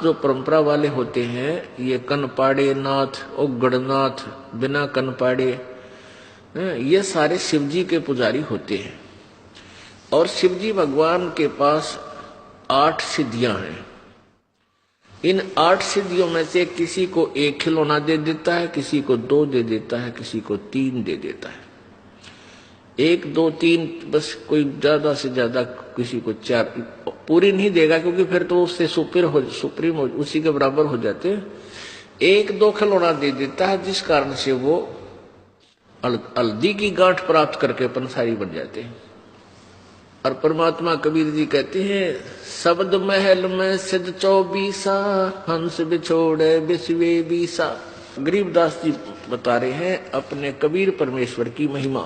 जो परंपरा वाले होते हैं, ये कनपाड़े नाथ, उग्गड़नाथ, बिना कनपाड़े, ये सारे शिव जी के पुजारी होते हैं। और शिव जी भगवान के पास 8 सिद्धियां हैं। इन 8 सिद्धियों में से किसी को 1 खिलौना दे देता है, किसी को 2 दे देता है, किसी को 3 दे देता है। 1, 2, 3 बस, कोई ज्यादा से ज्यादा किसी को 4 पूरी नहीं देगा, क्योंकि फिर तो उससे सुप्रीम उसी के बराबर हो जाते हैं। 1, 2 खिलौना दे देता है, जिस कारण से वो हल्दी की गांठ प्राप्त करके पंसारी बन जाते हैं। और परमात्मा कबीर जी कहते हैं, शब्द महल में सिद्ध 24 हंस बिछोड़े बिस्वे बीसा। गरीबदास जी बता रहे हैं अपने कबीर परमेश्वर की महिमा,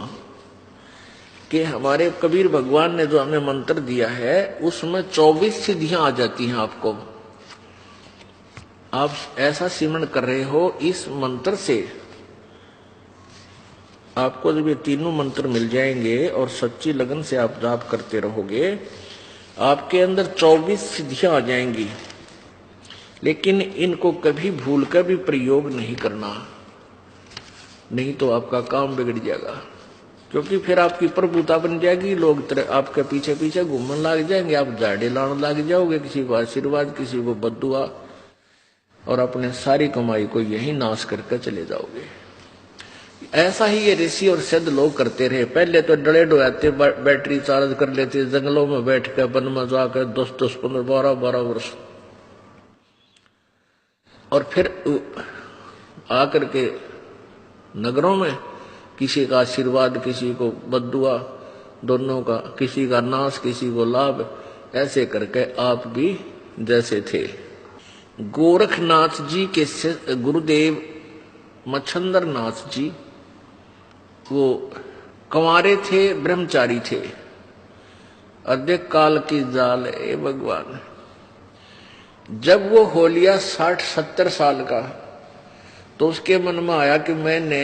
कि हमारे कबीर भगवान ने जो हमें मंत्र दिया है उसमें 24 सिद्धियां आ जाती हैं। आपको आप ऐसा सिमरण कर रहे हो, इस मंत्र से आपको जब ये तीनों मंत्र मिल जाएंगे और सच्ची लगन से आप जाप करते रहोगे, आपके अंदर 24 सिद्धियां आ जाएंगी। लेकिन इनको कभी भूल कर भी प्रयोग नहीं करना, नहीं तो आपका काम बिगड़ जाएगा। क्योंकि फिर आपकी प्रभुता बन जाएगी, लोग आपके पीछे पीछे घूमने लग जाएंगे, आप झाड़े लाने लग जाओगे, किसी को आशीर्वाद, किसी को बद्दुआ, और अपने सारी कमाई को यही नाश करके चले जाओगे। ऐसा ही ये ऋषि और सिद्ध लोग करते रहे। पहले तो डरे डोयाते बैटरी चार्ज कर लेते, जंगलों में बैठ कर वन में जाकर 10-10, 15, 12-12 वर्ष, और फिर आकर के नगरों में किसी का आशीर्वाद, किसी को बद्दुआ, दोनों का, किसी का नाश, किसी को लाभ, ऐसे करके आप भी जैसे थे। गोरखनाथ जी के गुरुदेव मच्छंदर नाथ जी, वो कंवारे थे, ब्रह्मचारी थे। अधिक काल की जाल ए भगवान। जब वो हो लिया 60-70 साल का, तो उसके मन में आया कि मैंने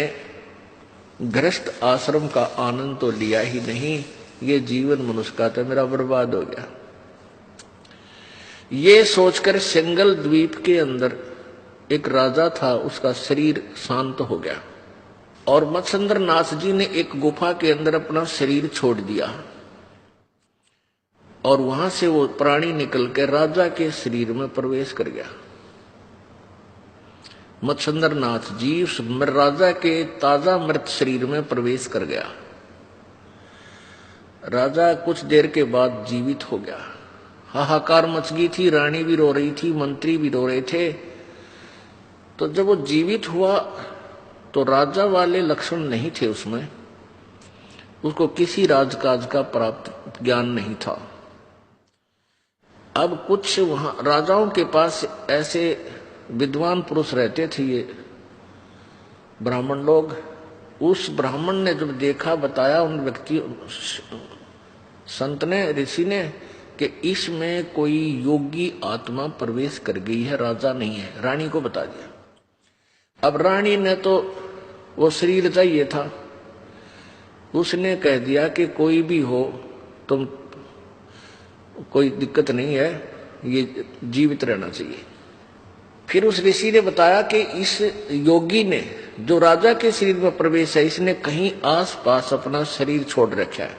गृहस्थ आश्रम का आनंद तो लिया ही नहीं, ये जीवन मनुष्य का तो मेरा बर्बाद हो गया। ये सोचकर सिंगल द्वीप के अंदर एक राजा था, उसका शरीर शांत हो गया, और मत्स्येंद्र नाथ जी ने एक गुफा के अंदर अपना शरीर छोड़ दिया, और वहां से वो प्राणी निकल के राजा के शरीर में प्रवेश कर गया। मत्स्येंद्र नाथ जी उस राजा के ताजा मृत शरीर में प्रवेश कर गया। राजा कुछ देर के बाद जीवित हो गया। हाहाकार मच गई थी, रानी भी रो रही थी, मंत्री भी रो रहे थे। तो जब वो जीवित हुआ तो राजा वाले लक्षण नहीं थे उसमें, उसको किसी राजकाज का प्राप्त ज्ञान नहीं था। अब कुछ वहां राजाओं के पास ऐसे विद्वान पुरुष रहते थे, ये ब्राह्मण लोग। उस ब्राह्मण ने जब देखा, बताया उन व्यक्ति संत ने, ऋषि ने, कि इसमें कोई योगी आत्मा प्रवेश कर गई है, राजा नहीं है। रानी को बता दिया। अब रानी ने तो वो शरीर चाहिए था, उसने कह दिया कि कोई भी हो, तुम कोई दिक्कत नहीं है, ये जीवित रहना चाहिए। फिर उस ऋषि ने बताया कि इस योगी ने, जो राजा के शरीर में प्रवेश है, इसने कहीं आस पास अपना शरीर छोड़ रखा है,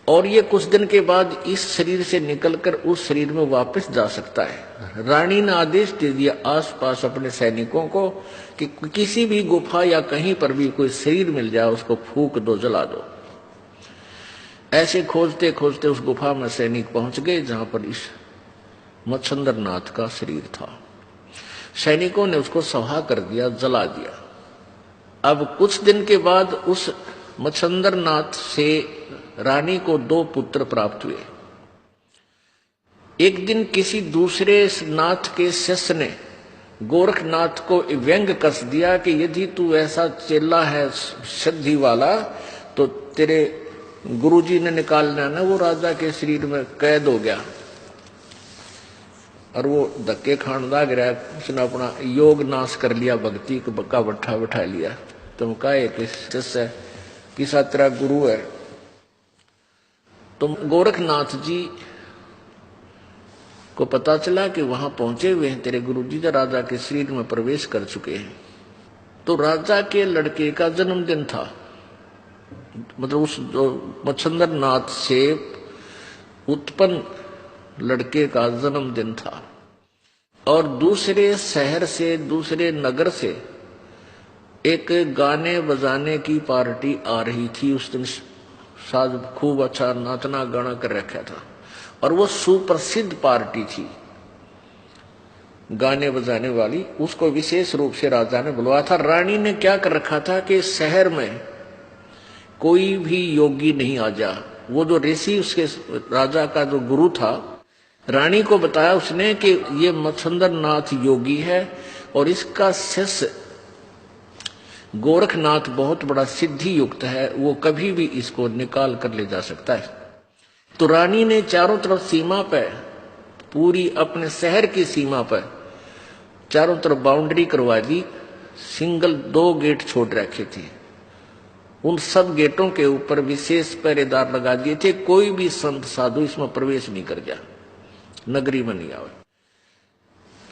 और ये कुछ दिन के बाद इस शरीर से निकलकर उस शरीर में वापस जा सकता है। रानी ने आदेश दे दिया आसपास अपने सैनिकों को कि किसी भी गुफा या कहीं पर भी कोई शरीर मिल जाए, उसको फूंक दो, जला दो। ऐसे खोजते खोजते उस गुफा में सैनिक पहुंच गए जहां पर इस मत्स्येंद्र नाथ का शरीर था। सैनिकों ने उसको सवा कर दिया, जला दिया। अब कुछ दिन के बाद उस मत्स्येंद्र नाथ से रानी को 2 पुत्र प्राप्त हुए। एक दिन किसी दूसरे नाथ के शिष्य ने गोरखनाथ को व्यंग कस दिया कि यदि तू ऐसा चेला है सिद्धि वाला, तो तेरे गुरुजी ने निकालना ना, वो राजा के शरीर में कैद हो गया, और वो धक्के खान लाग रहा है। उसने अपना योग नाश कर लिया, भक्ति का बट्ठा बैठा लिया। तुम काहे किस शिष्य है, किसा तेरा गुरु है। तो गोरखनाथ जी को पता चला कि वहां पहुंचे हुए हैं तेरे गुरुजी तो राजा के शरीर में प्रवेश कर चुके हैं। तो राजा के लड़के का जन्मदिन था, मतलब उस जो मच्छंदर नाथ से उत्पन्न लड़के का जन्मदिन था। और दूसरे शहर से, दूसरे नगर से एक गाने बजाने की पार्टी आ रही थी। उस दिन साज खूब अच्छा नाचना गाना कर रखा था और वो सुप्रसिद्ध पार्टी थी गाने बजाने वाली। उसको विशेष रूप से राजा ने बुलवाया था। रानी ने क्या कर रखा था कि शहर में कोई भी योगी नहीं आ जा। वो जो ऋषि उसके राजा का जो गुरु था, रानी को बताया उसने कि ये मच्छंदर नाथ योगी है और इसका शिष्य गोरखनाथ बहुत बड़ा सिद्धि युक्त है, वो कभी भी इसको निकाल कर ले जा सकता है। तो रानी ने चारों तरफ सीमा पर, पूरी अपने शहर की सीमा पर चारों तरफ बाउंड्री करवा दी। सिंगल 2 गेट छोड़ रखे थे। उन सब गेटों के ऊपर विशेष पहरेदार लगा दिए थे। कोई भी संत साधु इसमें प्रवेश नहीं कर गया, नगरी में नहीं आवे।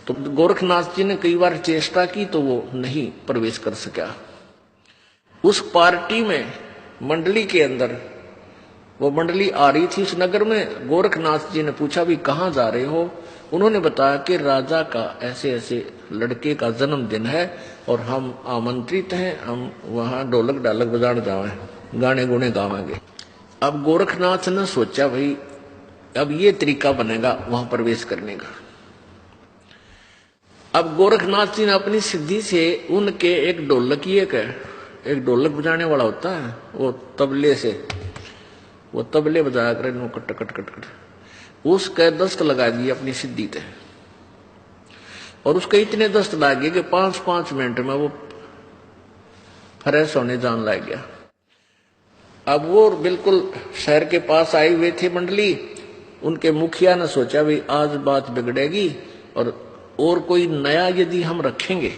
तो गोरखनाथ जी ने कई बार चेष्टा की तो वो नहीं प्रवेश कर सका। उस पार्टी में मंडली के अंदर वो मंडली आ रही थी उस नगर में। गोरखनाथ जी ने पूछा भी कहाँ जा रहे हो? उन्होंने बताया कि राजा का ऐसे ऐसे लड़के का जन्मदिन है और हम आमंत्रित हैं, हम वहां ढोलक डालक बजाने जावे, गाने गुने गावेंगे। अब गोरखनाथ ने सोचा भाई अब ये तरीका बनेगा वहां प्रवेश करने का। अब गोरखनाथ जी ने अपनी सिद्धि से उनके एक ढोलकिए का, एक ढोलक बजाने वाला होता है वो तबले से, वो तबले बजाया करे कट कट कट कट, उसके दस्त लगा दिए अपनी सिद्धि थे। और उसके इतने दस्त लगे कि 5-5 मिनट में वो फ्रेश होने जान लग गया। अब वो बिल्कुल शहर के पास आई हुए थे मंडली। उनके मुखिया ने सोचा भाई आज बात बिगड़ेगी और कोई नया यदि हम रखेंगे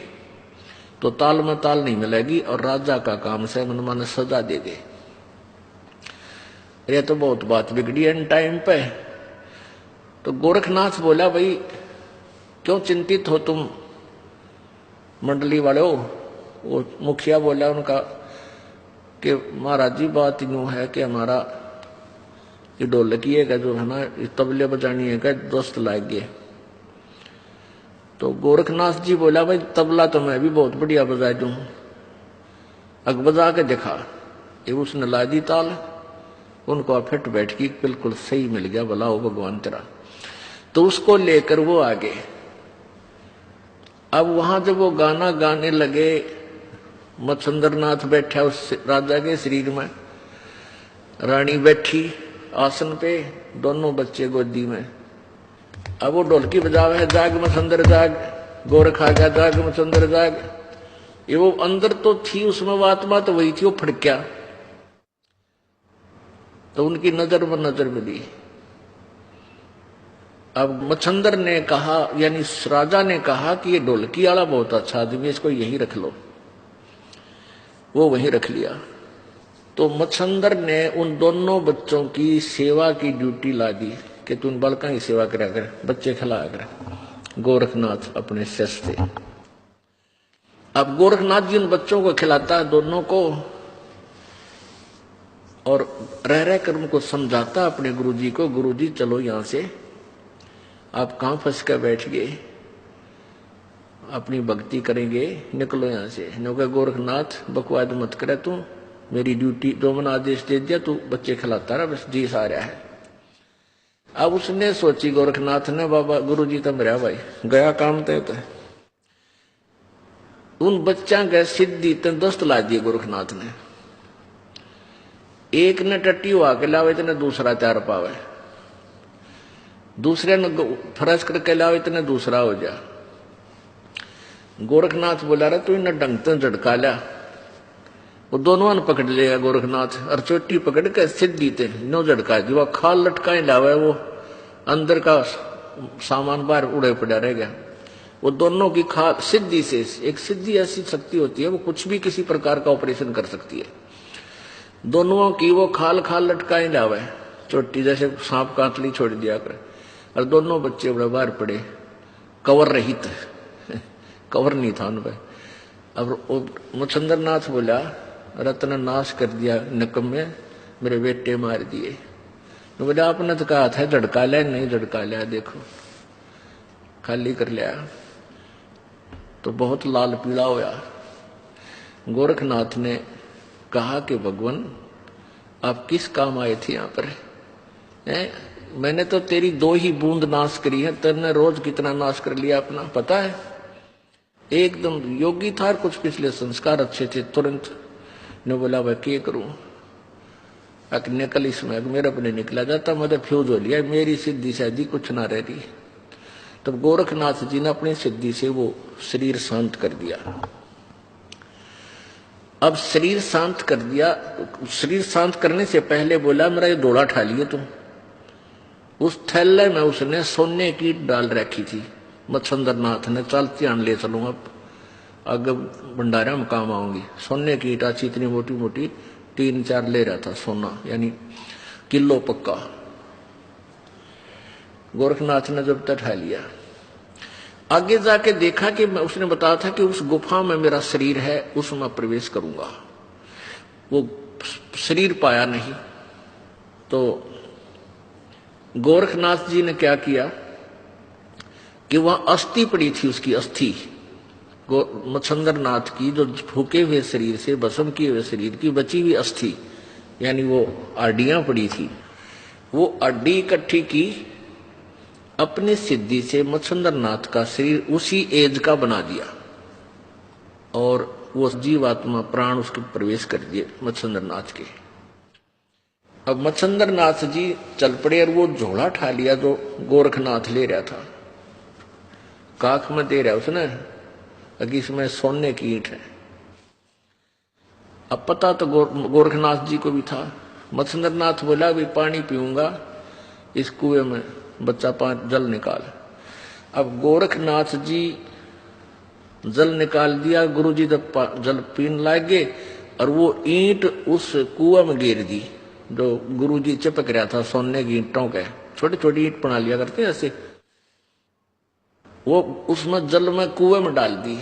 तो ताल में ताल नहीं मिलेगी और राजा का काम से मनमाने सजा दे दे। यह तो बहुत बात बिगड़ी एन टाइम पे। तो गोरखनाथ बोला भाई क्यों चिंतित हो तुम मंडली वाले हो? वो मुखिया बोला उनका कि महाराज जी बात यूं है कि हमारा ये ढोलकी है जो है ना तबले बजानी है दोस्त लाग गए। तो गोरखनाथ जी बोला भाई तबला तो मैं भी बहुत बढ़िया बजा दूं, अग बजा के दिखा। ये उसने ला दी ताल, उनको फिट बैठ की बिल्कुल सही मिल गया, भला हो भगवान तेरा। तो उसको लेकर वो आगे। अब वहां जब वो गाना गाने लगे, मच्छंदर नाथ बैठा उस राजा के शरीर में, रानी बैठी आसन पे, दोनों बच्चे गोदी में। अब वो ढोलकी बजावे है जाग मच्छंदर जाग, गोरख आ गया जाग मच्छंदर जाग। ये वो अंदर तो थी उसमें वो आत्मा तो वही थी, वो फड़क्या तो उनकी नजर में नजर मिली। अब मच्छंदर ने कहा, यानी राजा ने कहा कि ये ढोलकी वाला बहुत अच्छा आदमी, इसको यहीं रख लो। वो वहीं रख लिया। तो मच्छंदर ने उन दोनों बच्चों की सेवा की ड्यूटी ला दी कि तू उन बालका की सेवा करा कर, बच्चे खिलाया कर। गोरखनाथ अपने शिष्य थे। अब गोरखनाथ जी उन बच्चों को खिलाता है दोनों को, और रह रह कर उनको समझाता अपने गुरुजी को, गुरुजी चलो यहां से, आप कहां फंस कर बैठ गए, अपनी भक्ति करेंगे, निकलो यहां से। नो गोरखनाथ बकवाद मत करे, तू मेरी ड्यूटी जो मैंने आदेश दे दिया तू बच्चे खिलाता रहा, बस जी आ रहा है। अब उसने सोची गोरखनाथ ने, बाबा गुरुजी तो मेरा भाई गया काम तय तो उन बच्चा के सिद्धि तन दस्त ला दिए गोरखनाथ ने। एक ने टट्टी हुआ के लावे इतने दूसरा तैयार पावे, दूसरे ने फरज करके लावे इतने दूसरा हो जा। गोरखनाथ बोला रहा तू इन्हें ढंग से झटका लिया, वो दोनों ने पकड़ लिया गोरखनाथ, और चोटी पकड़ के सिद्धि थे नो झटका दी। वो खाल लटकाए लावे, वो अंदर का सामान बाहर उड़े पड़ा रह गया। वो दोनों की खाल सिद्धि से, एक सिद्धि ऐसी शक्ति होती है वो कुछ भी किसी प्रकार का ऑपरेशन कर सकती है। दोनों की वो खाल खाल लटकाए लावे, चोटी जैसे सांप कांतली छोड़ दिया करे, और दोनों बच्चे बड़े बाहर पड़े, कवर रहित कवर नहीं था उन पर। अब मच्छंद्र नाथ बोला, रत्न नाश कर दिया निकम्मे, मेरे बेटे मार दिए। तो बोले आपने तो कहा था झड़का लिया, नहीं झड़का लिया, देखो खाली कर लिया। तो बहुत लाल पीला होया। गोरखनाथ ने कहा कि भगवान आप किस काम आए थे यहाँ पर? मैंने तो तेरी 2 ही बूंद नाश करी है, तेने रोज कितना नाश कर लिया अपना पता है? एकदम योगी था, कुछ पिछले संस्कार अच्छे थे। तुरंत ने बोला भाई क्या करूं? निकल इसमें, मेरा अपने निकला जाता, मतलब फ्यूज हो लिया, मेरी सिद्धि शादी कुछ ना रह रही। तब गोरखनाथ जी ने अपनी सिद्धि से वो शरीर शांत कर दिया। अब शरीर शांत कर दिया, शरीर शांत करने से पहले बोला मेरा ये डोला ठा लिए तुम। उस थैले में उसने सोने की डाल रखी थी। मच्छंद्र नाथ ने चलती आन ले चलूंगा, आगे भंडारा में काम आऊंगी। सोने की ईटा इतनी मोटी मोटी 3-4 ले रहा था सोना, यानी किलो पक्का। गोरखनाथ ने जब तक ठा लिया, आगे जाके देखा कि उसने बताया था कि उस गुफा में मेरा शरीर है, उसमें प्रवेश करूंगा। वो शरीर पाया नहीं। तो गोरखनाथ जी ने क्या किया कि वहां अस्थि पड़ी थी, उसकी अस्थि मच्छंद्र नाथ की, जो फूके हुए शरीर से भस्म किए हुए शरीर की बची हुई अस्थि, यानी वो हड्डियां पड़ी थी। वो हड्डी इकट्ठी की, अपनी सिद्धि से मच्छंद्र नाथ का शरीर उसी एज का बना दिया और वो जीवात्मा प्राण उसके प्रवेश कर दिए मच्छंद्र नाथ के। अब मच्छंद्र नाथ जी चल पड़े और वो झोला ठा लिया जो गोरखनाथ ले रहा था, काख में दे रहा उसने, अगर इसमें सोने की ईंट है। अब पता तो गोरखनाथ जी को भी था। मच्छंद्र नाथ बोला भी पानी पीऊंगा, इस कुएं में बच्चा जल निकाल। अब गोरखनाथ जी जल निकाल दिया, गुरुजी जब जल पीने लगे और वो ईंट उस कुआं में गिर दी जो गुरुजी चिपक रहा था सोने की ईंटों के। छोटी छोटी ईंट बना लिया करते ऐसे, वो उसमें जल में कुएं में डाल दी।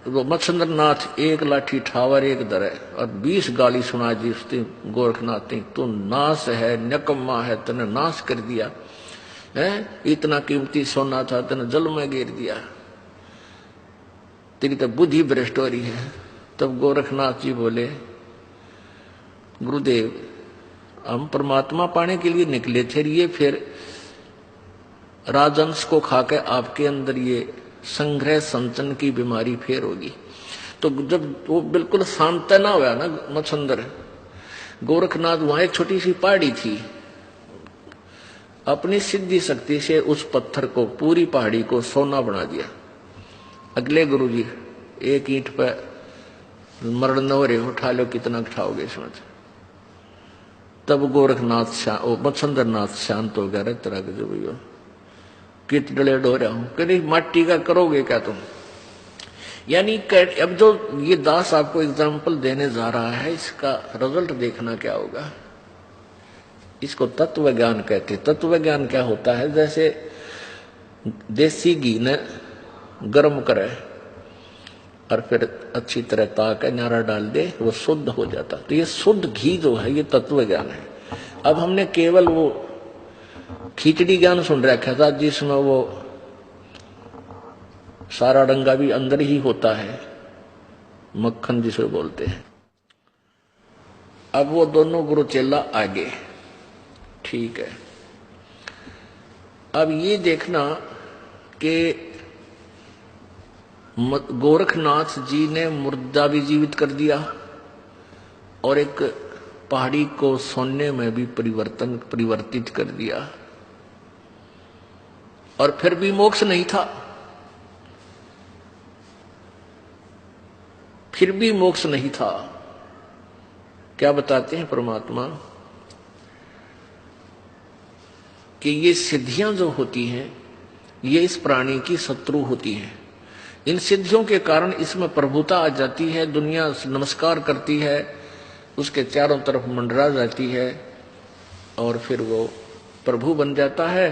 वो मच्छंद्र नाथ एक लाठी ठावर एक दरे और 20 गाली सुना दी उसने गोरखनाथ ने, तू नाश है, निकम्मा है, तने नाश कर दिया है, इतना कीमती सोना था तने जल में गिर दिया, तेरी तो बुद्धि भ्रष्ट हो रही है। तब गोरखनाथ जी बोले, गुरुदेव हम परमात्मा पाने के लिए निकले थे, ये फिर राजंश को खाके आपके अंदर ये संग्रह संचन की बीमारी फेर होगी। तो जब वो बिल्कुल शांत ना हुआ ना मच्छंद्र, गोरखनाथ वहां एक छोटी सी पहाड़ी थी, अपनी सिद्धि शक्ति से उस पत्थर को, पूरी पहाड़ी को सोना बना दिया। अगले गुरुजी एक ईंट पर मरण न हो रहे, उठा लो, कितना उठाओगे इसमें? तब गोरखनाथ मच्छंद्र नाथ शांत हो गया। तरह के जो भैया कित डले डो रहा हूं, कहीं माटी का करोगे क्या तुम? यानी अब जो ये दास आपको एग्जाम्पल देने जा रहा है, इसका रिजल्ट देखना क्या होगा। इसको तत्व ज्ञान कहते। तत्व ज्ञान क्या होता है? जैसे देसी घी ने गर्म करे और फिर अच्छी तरह ताक नारा डाल दे, वो शुद्ध हो जाता। तो ये शुद्ध घी जो है ये तत्व ज्ञान है। अब हमने केवल वो खिचड़ी ज्ञान सुन रखा था जिसमें वो सारा डंगा भी अंदर ही होता है, मक्खन जिसे बोलते हैं। अब वो दोनों गुरु चेला आगे, ठीक है। अब ये देखना कि गोरखनाथ जी ने मुर्दा भी जीवित कर दिया और एक पहाड़ी को सोने में भी परिवर्तित कर दिया, और फिर भी मोक्ष नहीं था। फिर भी मोक्ष नहीं था। क्या बताते हैं परमात्मा कि ये सिद्धियां जो होती हैं ये इस प्राणी की शत्रु होती हैं। इन सिद्धियों के कारण इसमें प्रभुता आ जाती है, दुनिया नमस्कार करती है, उसके चारों तरफ मंडरा जाती है और फिर वो प्रभु बन जाता है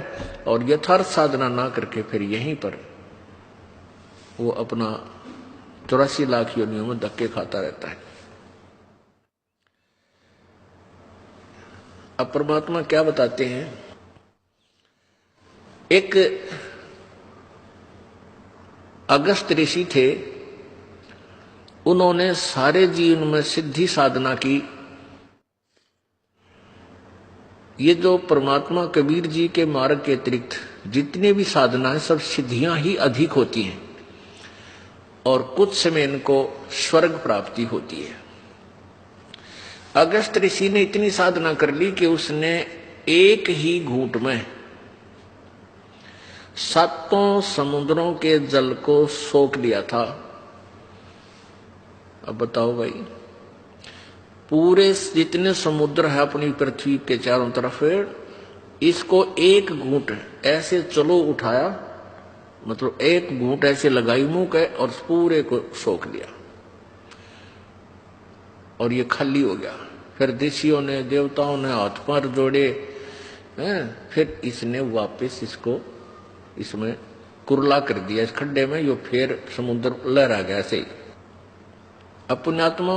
और यथार्थ साधना ना करके फिर यहीं पर वो अपना 84 लाख योनियों में धक्के खाता रहता है। अब परमात्मा क्या बताते हैं, एक अगस्त ऋषि थे, उन्होंने सारे जीवन में सिद्धि साधना की। ये जो परमात्मा कबीर जी के मार्ग के अतिरिक्त जितने भी साधना है सब सिद्धियां ही अधिक होती हैं और कुछ समय इनको स्वर्ग प्राप्ति होती है। अगस्त ऋषि ने इतनी साधना कर ली कि उसने एक ही घूंट में 7 समुद्रों के जल को सोख लिया था। अब बताओ भाई, पूरे जितने समुद्र है अपनी पृथ्वी के चारों तरफ, इसको एक घूंट ऐसे चलो उठाया, मतलब एक घूंट ऐसे लगाई मुंह के और पूरे को सोख लिया और ये खाली हो गया। फिर ऋषियों ने देवताओं ने हाथ पैर जोड़े हैं, फिर इसने वापस इसको इसमें कुरला कर दिया इस खड्डे में, यो फिर समुद्र लहरा गया ऐसे ही। अब पुण्यात्मा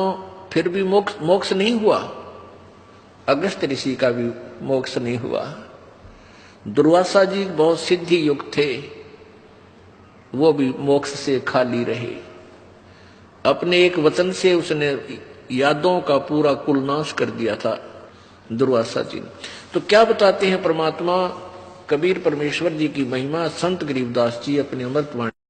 फिर भी मोक्ष नहीं हुआ, अगस्त ऋषि का भी मोक्ष नहीं हुआ। दुर्वासा जी बहुत सिद्धि युक्त थे, वो भी मोक्ष से खाली रहे। अपने एक वचन से उसने यादों का पूरा कुलनाश कर दिया था दुर्वासा जी। तो क्या बताते हैं परमात्मा कबीर परमेश्वर जी की महिमा, संत गरीबदास जी अपने अमृतवाणी